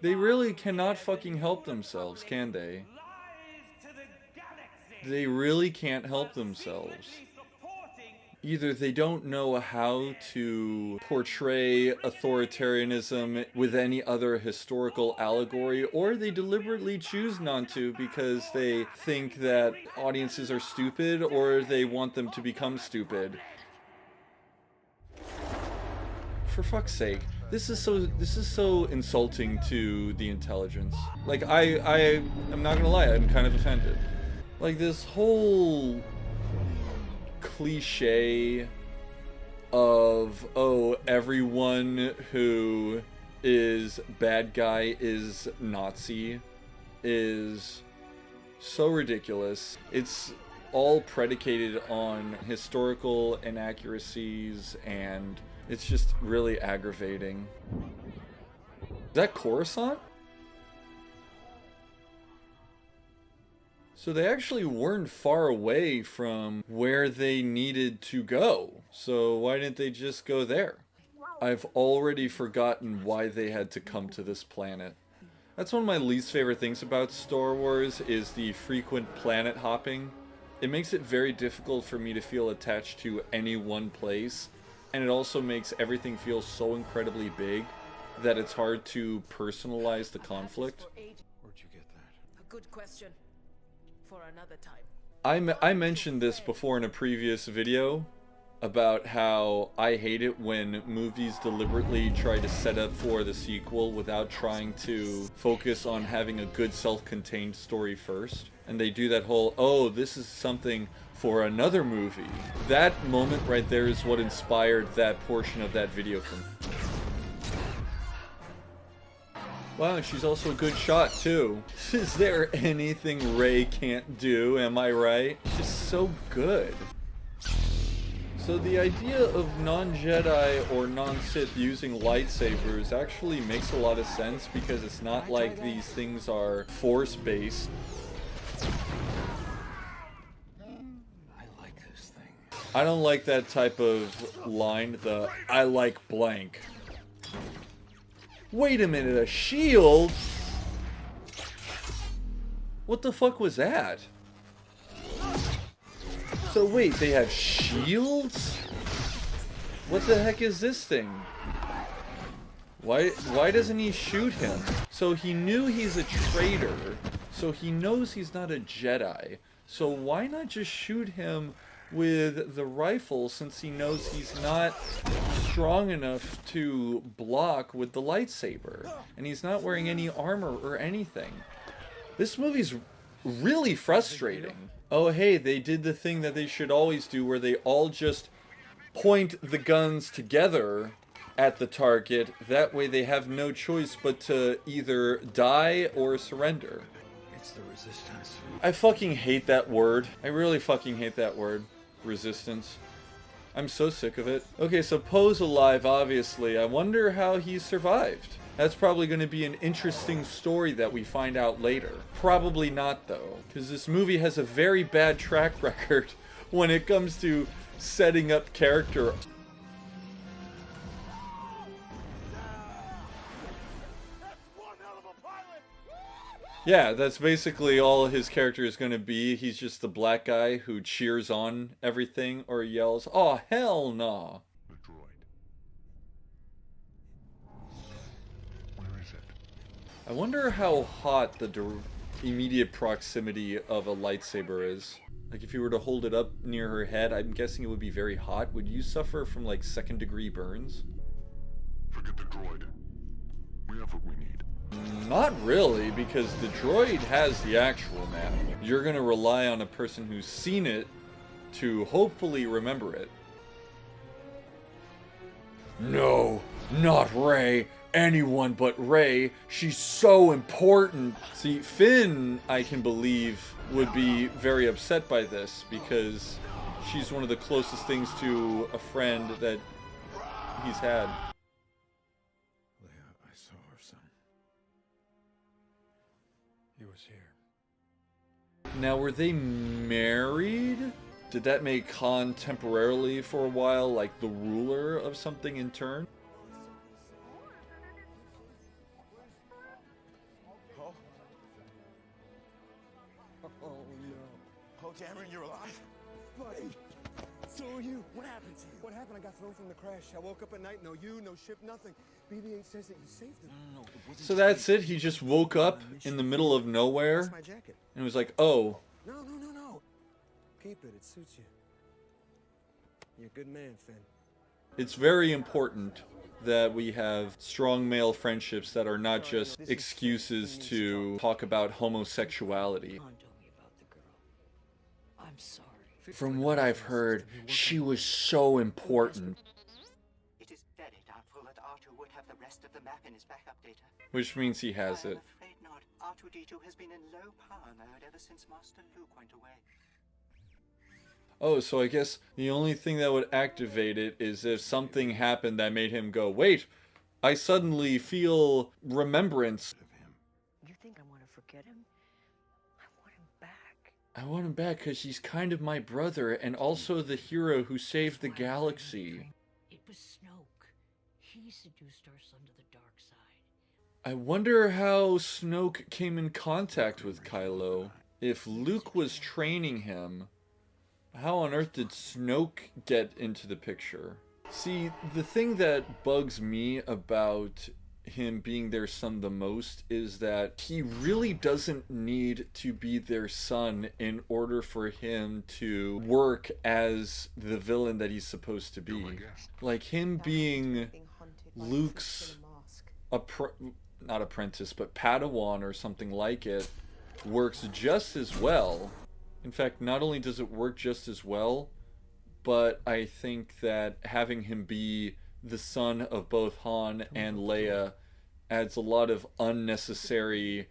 They really cannot fucking help themselves, can they? They really can't help themselves. Either they don't know how to portray authoritarianism with any other historical allegory, or they deliberately choose not to because they think that audiences are stupid, or they want them to become stupid. For fuck's sake. This is so insulting to the intelligence. Like, I'm not gonna lie, I'm kind of offended. Like, this whole cliche of, oh, everyone who is bad guy is Nazi is so ridiculous. It's all predicated on historical inaccuracies, and it's just really aggravating. Is that Coruscant? So they actually weren't far away from where they needed to go. So why didn't they just go there? I've already forgotten why they had to come to this planet. That's one of my least favorite things about Star Wars, is the frequent planet hopping. It makes it very difficult for me to feel attached to any one place, and it also makes everything feel so incredibly big that it's hard to personalize the conflict. Where'd you get that? A good question. For another time. I mentioned this before in a previous video about how I hate it when movies deliberately try to set up for the sequel without trying to focus on having a good self-contained story first. And they do that whole, oh, this is something for another movie. That moment right there is what inspired that portion of that video for me. Wow, she's also a good shot, too. Is there anything Rey can't do, am I right? She's so good. So the idea of non-Jedi or non-Sith using lightsabers actually makes a lot of sense, because it's not like these things are Force-based. I like this thing. I don't like that type of line, the I like blank. Wait a minute, a shield? What the fuck was that? So wait, they have shields? What the heck is this thing? Why doesn't he shoot him? So he knew he's a traitor, so he knows he's not a Jedi. So why not just shoot him with the rifle, since he knows he's not strong enough to block with the lightsaber, and he's not wearing any armor or anything? This movie's really frustrating. Oh hey, they did the thing that they should always do, where they all just point the guns together at the target. That way they have no choice but to either die or surrender. It's the resistance. I fucking hate that word. I really fucking hate that word. Resistance. I'm so sick of it. Okay, so Poe's alive, obviously. I wonder how he survived. That's probably going to be an interesting story that we find out later. Probably not, though, because this movie has a very bad track record when it comes to setting up character. Yeah, that's basically all his character is going to be. He's just the black guy who cheers on everything or yells, "Oh, hell no." The droid. Where is it? I wonder how hot the immediate proximity of a lightsaber is. Like, if you were to hold it up near her head, I'm guessing it would be very hot. Would you suffer from, like, second-degree burns? Forget the droid. We have what we need. Not really, because the droid has the actual map. You're gonna rely on a person who's seen it to hopefully remember it. No, not Rey. Anyone but Rey. She's so important. See, Finn, I can believe, would be very upset by this, because she's one of the closest things to a friend that he's had. Leia, I saw her son. He was here. Now, were they married? Did that make Han temporarily for a while like the ruler of something in turn? Who are you? What happened to you? What happened? I got thrown from the crash. I woke up at night. No you, no ship, nothing. BB-8 says that you saved him. No, it wasn't So that's it? He just woke up in the middle of That's nowhere my jacket. and was like, oh, No. Keep it. It suits you. You're a good man, Finn. it's very important that we have strong male friendships that are not just excuses to talk about homosexuality. Come on, tell me about the girl. I'm sorry. From what I've heard, she was so important. It is very doubtful that R2 would have the rest of the map in his backup data. Which means he has I'm it. afraid not. R2-D2 has been in low power mode ever since Master Luke went away. Oh, so I guess the only thing that would activate it is if something happened that made him go, wait, I suddenly feel remembrance. You think I want to forget him? I want him back. I want him back because he's kind of my brother and also the hero who saved the galaxy. It was Snoke. He seduced our son to the dark side. I wonder how Snoke came in contact with Kylo. If Luke was training him, how on earth did Snoke get into the picture? See, the thing that bugs me about him being their son the most is that he really doesn't need to be their son in order for him to work as the villain that he's supposed to be. Like him being Luke's not apprentice, but Padawan or something like it works just as well. In fact, not only does it work just as well, but I think that having him be the son of both Han and Leia adds a lot of unnecessary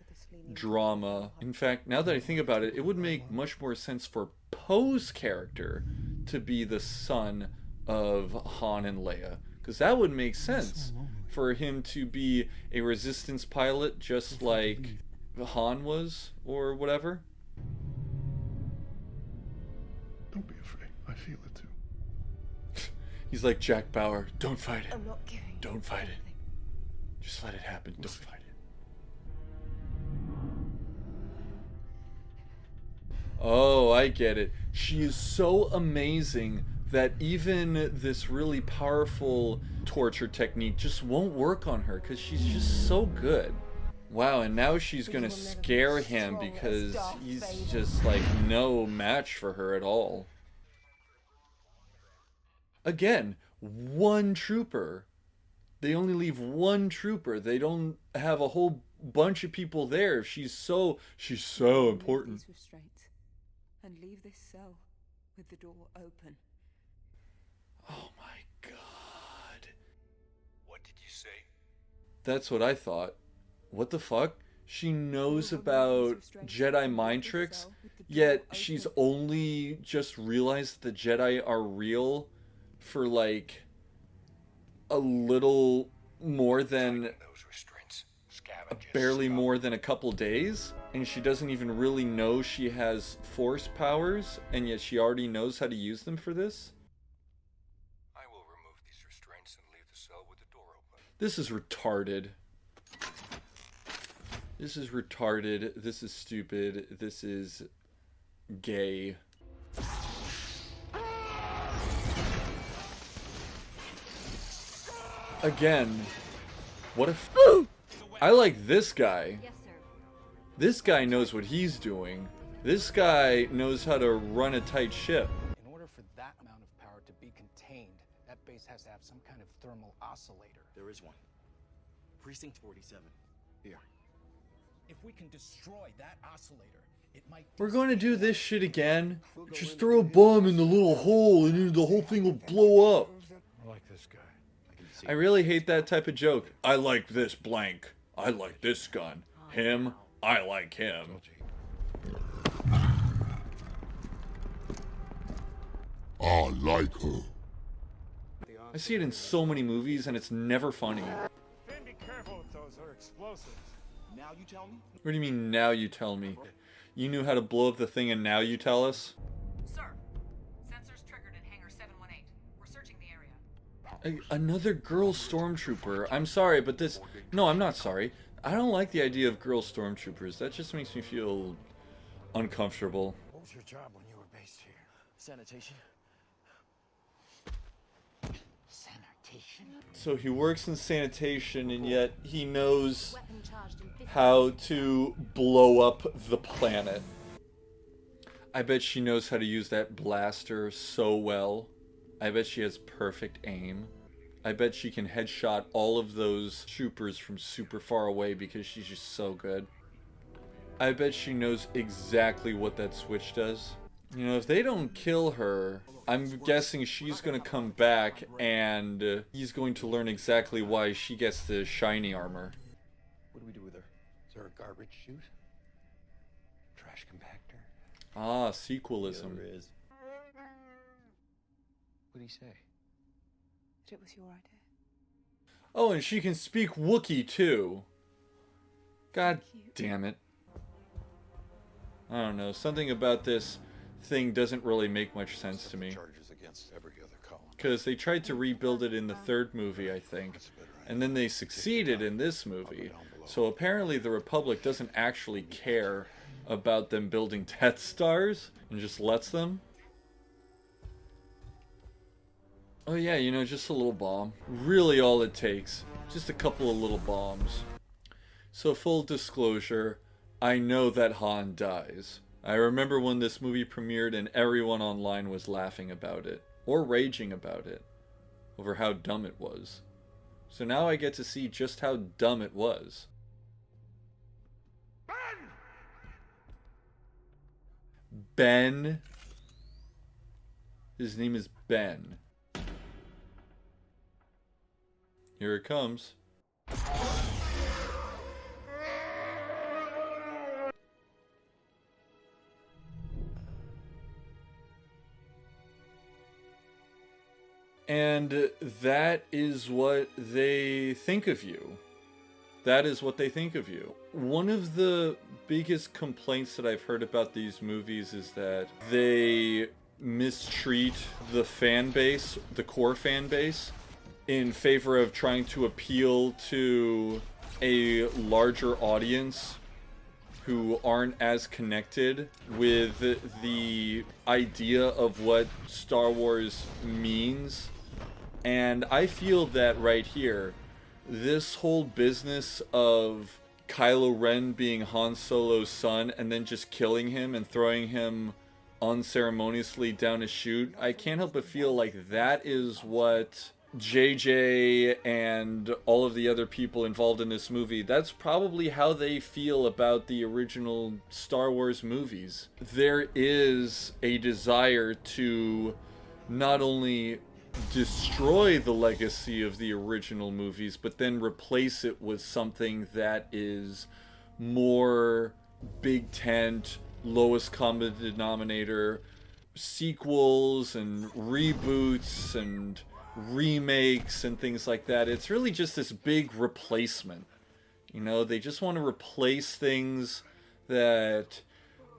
drama. In fact, now that I think about it, it would make much more sense for Poe's character to be the son of Han and Leia, because that would make sense for him to be a resistance pilot just like Han was or whatever. Don't be afraid. I feel it too. He's like Jack Bauer. Don't fight it. I'm not giving. Don't fight it. Just let it happen. Don't fight it. Oh, I get it. She is so amazing that even this really powerful torture technique just won't work on her because she's just so good. Wow, and now she's gonna scare him because he's just like no match for her at all. Again, one trooper. They only leave one trooper. They don't have a whole bunch of people there. She's so important. These restraints and leave this cell with the door open. Oh my god. What did you say? That's what I thought. What the fuck? She knows about Jedi mind tricks, yet she's only just realized the Jedi are real for like a little more than Those restraints. Scavengers. barely more than a couple days, and she doesn't even really know she has force powers, and yet she already knows how to use them for this. I will remove these restraints and leave the cell with the door open. This is retarded. This is retarded. This is stupid. This is gay. Again, what if... I like this guy. Yes, sir. This guy knows what he's doing. This guy knows how to run a tight ship. In order for that amount of power to be contained, that base has to have some kind of thermal oscillator. There is one. Precinct 47. Here. If we can destroy that oscillator, it might... We're going to do this shit again. Just throw a bomb in the little hole and the whole thing will blow up. I like this guy. I really hate that type of joke. I like this blank. I like this gun. Him, I like him. I like her. I see it in so many movies and it's never funny. Finn, be careful with those. They're explosives. Now you tell me? What do you mean, now you tell me? You knew how to blow up the thing and now you tell us? Sir, sensors triggered in hangar 718. We're searching the area. Another girl stormtrooper. I'm sorry, but this... No, I'm not sorry. I don't like the idea of girl stormtroopers. That just makes me feel uncomfortable. What was your job when you were based here? Sanitation. So he works in sanitation, and yet he knows how to blow up the planet. I bet she knows how to use that blaster so well. I bet she has perfect aim. I bet she can headshot all of those troopers from super far away because she's just so good. I bet she knows exactly what that switch does. You know, if they don't kill her, I'm guessing she's going to come back and he's going to learn exactly why she gets the shiny armor. What do we do with her? Is there a garbage chute? Trash compactor? Ah, sequelism. There is. What'd he say? It was your idea. Oh, and she can speak Wookiee too. God damn it. I don't know, something about this thing doesn't really make much sense to me. Charges against every other colony. Because they tried to rebuild it in the third movie, I think. And then they succeeded in this movie. So apparently the Republic doesn't actually care about them building Death Stars and just lets them. Oh yeah, you know, just a little bomb. Really all it takes. Just a couple of little bombs. So full disclosure, I know that Han dies. I remember when this movie premiered and everyone online was laughing about it. Or raging about it. Over how dumb it was. So now I get to see just how dumb it was. Ben? His name is Ben. Here it comes. And that is what they think of you. That is what they think of you. One of the biggest complaints that I've heard about these movies is that they mistreat the fan base, the core fan base, in favor of trying to appeal to a larger audience who aren't as connected with the idea of what Star Wars means. And I feel that right here, this whole business of Kylo Ren being Han Solo's son and then just killing him and throwing him unceremoniously down a chute, I can't help but feel like that is what JJ and all of the other people involved in this movie, that's probably how they feel about the original Star Wars movies. There is a desire to not only destroy the legacy of the original movies, but then replace it with something that is more big tent, lowest common denominator, sequels and reboots and remakes and things like that. It's really just this big replacement. You know, they just want to replace things that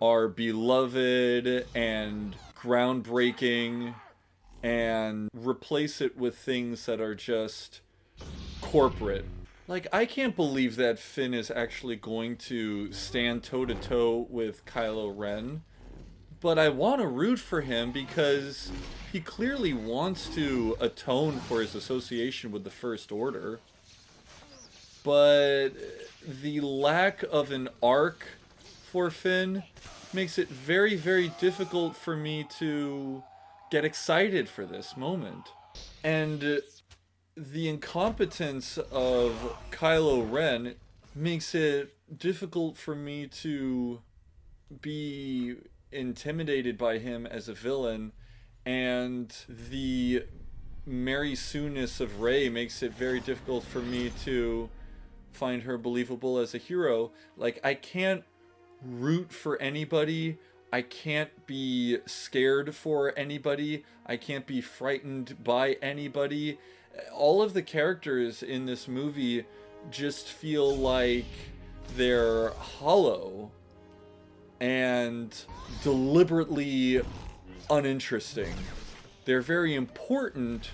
are beloved and groundbreaking and replace it with things that are just corporate. Like, I can't believe that Finn is actually going to stand toe-to-toe with Kylo Ren. But I want to root for him because he clearly wants to atone for his association with the First Order. But the lack of an arc for Finn makes it very, very difficult for me to get excited for this moment. And the incompetence of Kylo Ren makes it difficult for me to be intimidated by him as a villain, and the Mary Sue-ness of Rey makes it very difficult for me to find her believable as a hero. Like, I can't root for anybody, I can't be scared for anybody, I can't be frightened by anybody. All of the characters in this movie just feel like they're hollow and deliberately uninteresting. They're very important,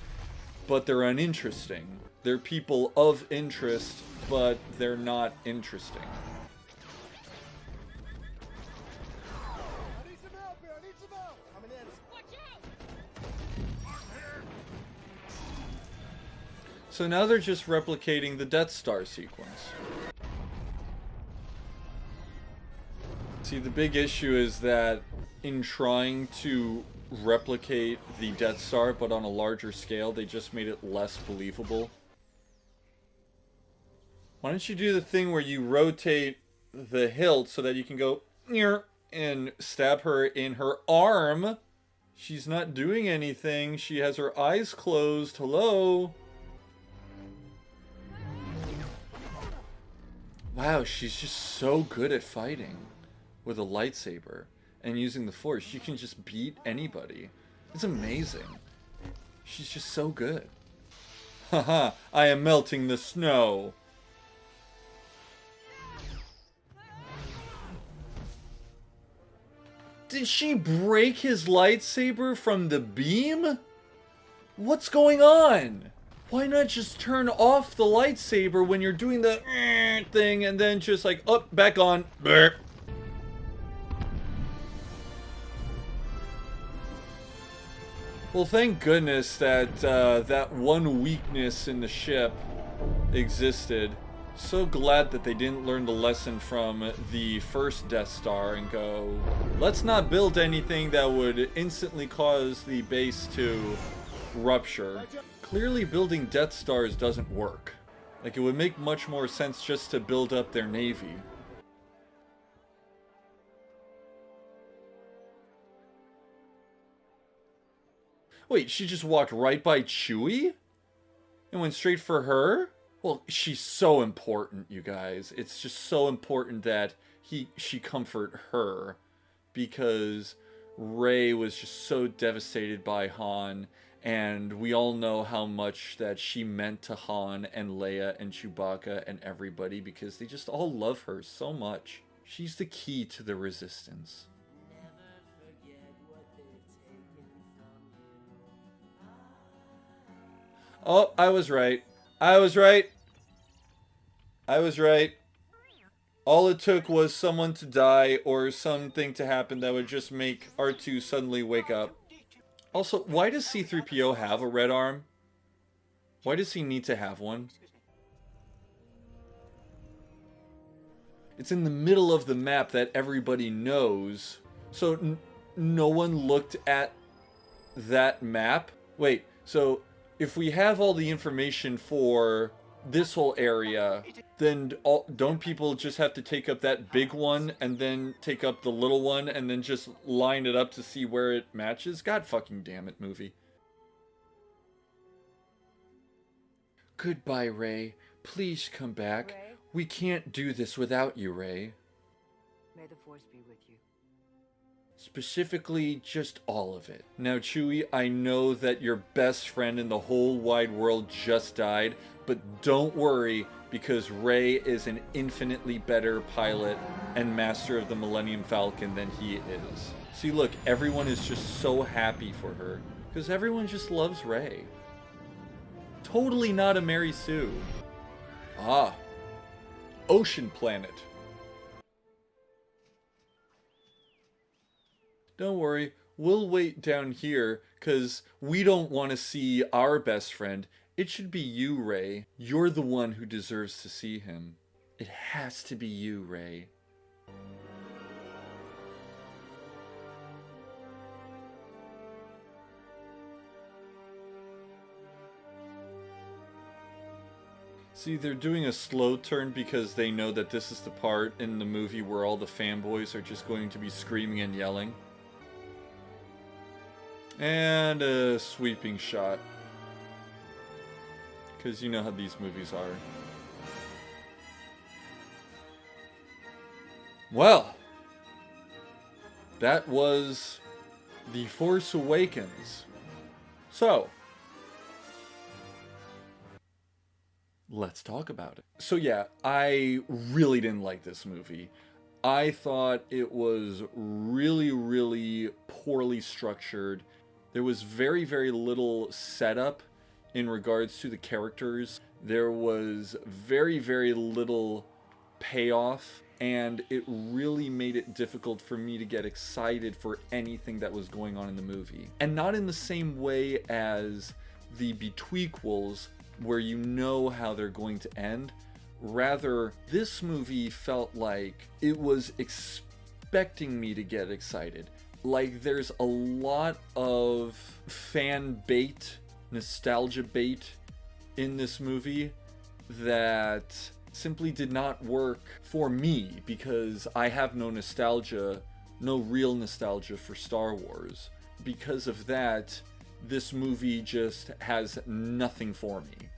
but they're uninteresting. They're people of interest, but they're not interesting. I need some help here. I need some help. Coming in. Watch out! So now they're just replicating the Death Star sequence. See, the big issue is that in trying to replicate the Death Star, but on a larger scale, they just made it less believable. Why don't you do the thing where you rotate the hilt so that you can go and stab her in her arm? She's not doing anything. She has her eyes closed. Hello? Wow, she's just so good at fighting with a lightsaber and using the Force. She can just beat anybody. It's amazing. She's just so good. Haha, I am melting the snow. Did she break his lightsaber from the beam? What's going on? Why not just turn off the lightsaber when you're doing the thing and then just like, oh, back on. Burp. Well, thank goodness that that one weakness in the ship existed. So glad that they didn't learn the lesson from the first Death Star and go, let's not build anything that would instantly cause the base to rupture. Clearly building Death Stars doesn't work. Like, it would make much more sense just to build up their navy. Wait, she just walked right by Chewie? And went straight for her? Well, she's so important, you guys. It's just so important that she comfort her. Because Rey was just so devastated by Han. And we all know how much that she meant to Han and Leia and Chewbacca and everybody. Because they just all love her so much. She's the key to the Resistance. Oh, I was right. I was right. I was right. All it took was someone to die or something to happen that would just make R2 suddenly wake up. Also, why does C-3PO have a red arm? Why does he need to have one? It's in the middle of the map that everybody knows. So no one looked at that map? Wait, so if we have all the information for this whole area, then don't people just have to take up that big one and then take up the little one and then just line it up to see where it matches? God fucking damn it, movie. Goodbye, Rey. Please come back. Rey? We can't do this without you, Rey. May the Force be with you. Specifically, just all of it. Now, Chewie, I know that your best friend in the whole wide world just died, but don't worry, because Rey is an infinitely better pilot and master of the Millennium Falcon than he is. See, look, everyone is just so happy for her, because everyone just loves Rey. Totally not a Mary Sue. Ah, Ocean Planet. Don't worry, we'll wait down here, because we don't want to see our best friend. It should be you, Rey. You're the one who deserves to see him. It has to be you, Rey. See, they're doing a slow turn because they know that this is the part in the movie where all the fanboys are just going to be screaming and yelling. And a sweeping shot. Because you know how these movies are. Well, that was The Force Awakens. So, let's talk about it. So yeah, I really didn't like this movie. I thought it was really, really poorly structured. There was very, very little setup in regards to the characters. There was very, very little payoff, and it really made it difficult for me to get excited for anything that was going on in the movie. And not in the same way as the betwequels, where you know how they're going to end. Rather, this movie felt like it was expecting me to get excited. Like, there's a lot of fan bait, nostalgia bait in this movie that simply did not work for me, because I have no nostalgia, no real nostalgia for Star Wars. Because of that, this movie just has nothing for me.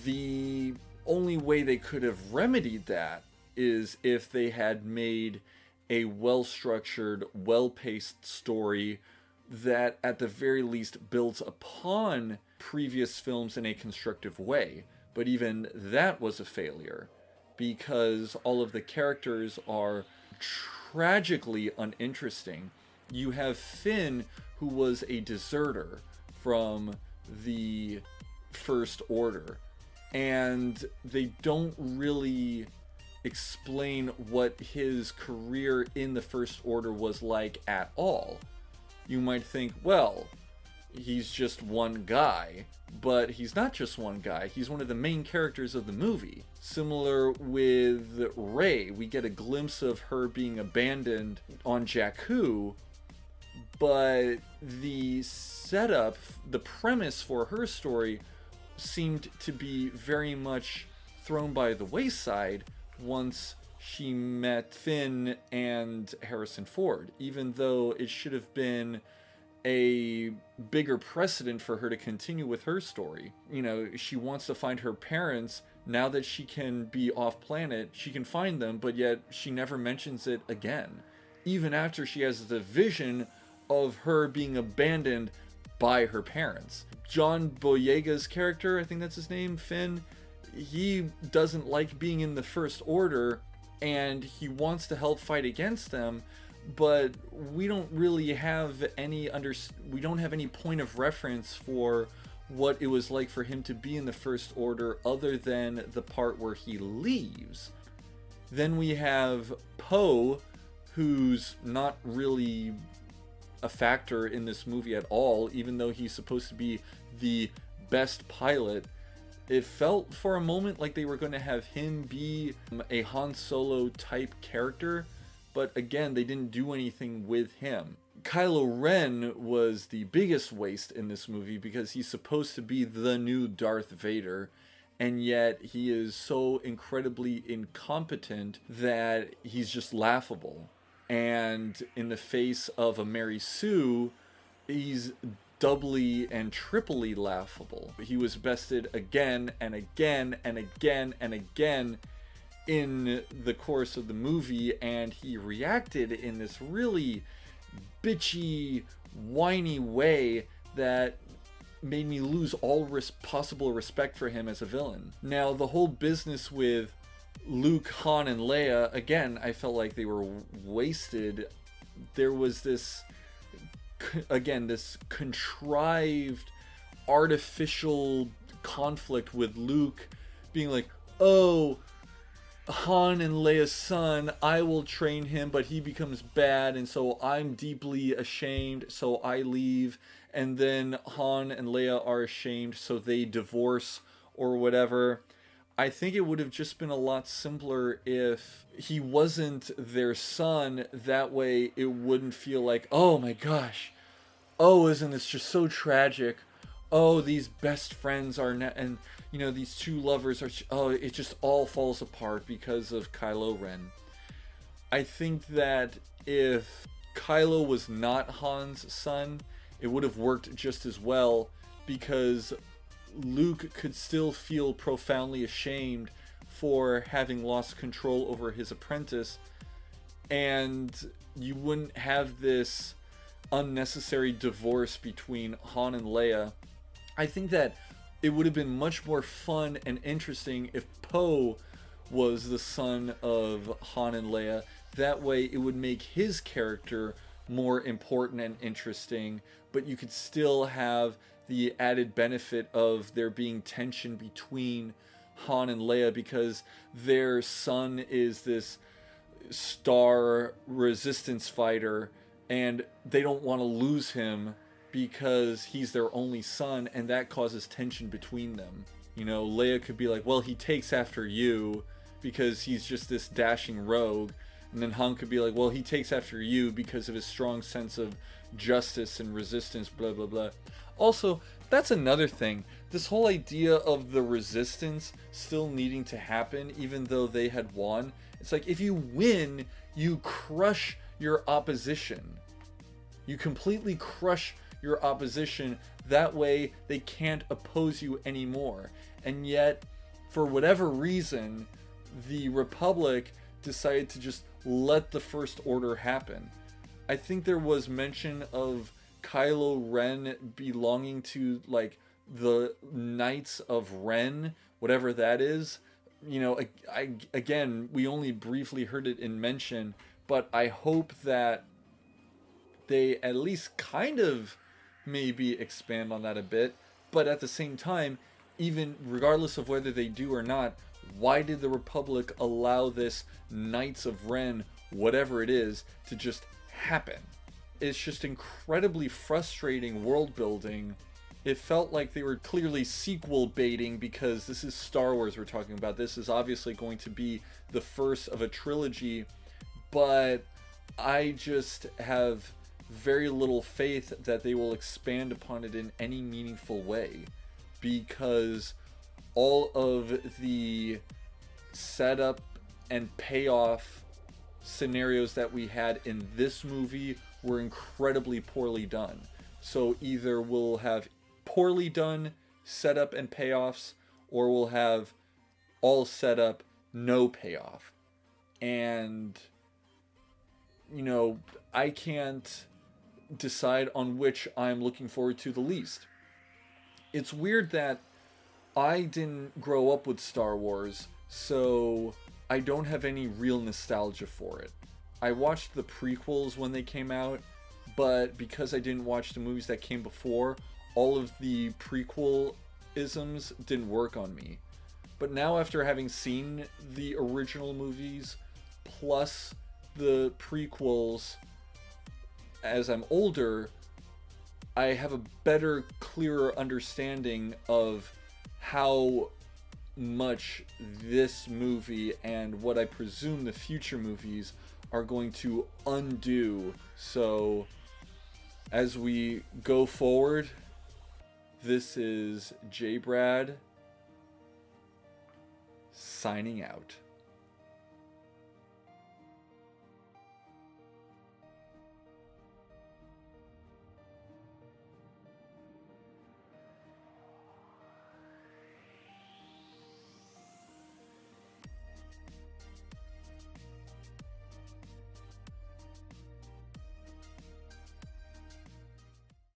The only way they could have remedied that is if they had made a well-structured, well-paced story that at the very least builds upon previous films in a constructive way. But even that was a failure, because all of the characters are tragically uninteresting. You have Finn, who was a deserter from the First Order, and they don't really explain what his career in the First Order was like at all. You might think, well, he's just one guy, but he's not just one guy. He's one of the main characters of the movie. Similar with Rey, we get a glimpse of her being abandoned on Jakku, but the setup, the premise for her story seemed to be very much thrown by the wayside once she met Finn and Harrison Ford, even though it should have been a bigger precedent for her to continue with her story. You know, she wants to find her parents. Now that she can be off planet, she can find them, but yet she never mentions it again. Even after she has the vision of her being abandoned by her parents. John Boyega's character, I think that's his name, Finn, he doesn't like being in the First Order, and he wants to help fight against them, but we don't really have any we don't have any point of reference for what it was like for him to be in the First Order other than the part where he leaves. Then we have Poe, who's not really a factor in this movie at all, even though he's supposed to be the best pilot. It felt for a moment like they were going to have him be a Han Solo type character, but again, they didn't do anything with him. Kylo Ren was the biggest waste in this movie because he's supposed to be the new Darth Vader, and yet he is so incredibly incompetent that he's just laughable. And in the face of a Mary Sue, he's doubly and triply laughable. He was bested again and again and again and again in the course of the movie, and he reacted in this really bitchy, whiny way that made me lose all possible respect for him as a villain. Now, the whole business with Luke, Han, and Leia, again, I felt like they were wasted. There was this, again, this contrived, artificial conflict with Luke being like, oh, Han and Leia's son, I will train him, but he becomes bad, and so I'm deeply ashamed, so I leave. And then Han and Leia are ashamed, so they divorce or whatever. I think it would have just been a lot simpler if he wasn't their son. That way it wouldn't feel like, oh my gosh, oh, isn't this just so tragic? Oh, these best friends are not, and you know, these two lovers are, oh, it just all falls apart because of Kylo Ren. I think that if Kylo was not Han's son, it would have worked just as well, because Luke could still feel profoundly ashamed for having lost control over his apprentice, and you wouldn't have this unnecessary divorce between Han and Leia. I think that it would have been much more fun and interesting if Poe was the son of Han and Leia. That way it would make his character more important and interesting, but you could still have the added benefit of there being tension between Han and Leia, because their son is this star resistance fighter and they don't want to lose him because he's their only son, and that causes tension between them. You know, Leia could be like, well, he takes after you because he's just this dashing rogue. And then Han could be like, well, he takes after you because of his strong sense of justice and resistance, blah, blah, blah. Also, that's another thing. This whole idea of the resistance still needing to happen, even though they had won. It's like, if you win, you crush your opposition. You completely crush your opposition. That way, they can't oppose you anymore. And yet, for whatever reason, the Republic decided to just let the First Order happen. I think there was mention of Kylo Ren belonging to, like, the Knights of Ren, whatever that is. You know, again, we only briefly heard it in mention, but I hope that they at least kind of maybe expand on that a bit. But at the same time, even regardless of whether they do or not, why did the Republic allow this Knights of Ren, whatever it is, to just happen? It's just incredibly frustrating world building. It felt like they were clearly sequel baiting, because this is Star Wars we're talking about. This is obviously going to be the first of a trilogy, but I just have very little faith that they will expand upon it in any meaningful way, because all of the setup and payoff scenarios that we had in this movie were incredibly poorly done. So either we'll have poorly done setup and payoffs, or we'll have all setup, no payoff. And, you know, I can't decide on which I'm looking forward to the least. It's weird that I didn't grow up with Star Wars, so I don't have any real nostalgia for it. I watched the prequels when they came out, but because I didn't watch the movies that came before, all of the prequel-isms didn't work on me. But now, after having seen the original movies, plus the prequels, as I'm older, I have a better, clearer understanding of how much this movie and what I presume the future movies are going to undo. So, as we go forward, this is J. Brad signing out.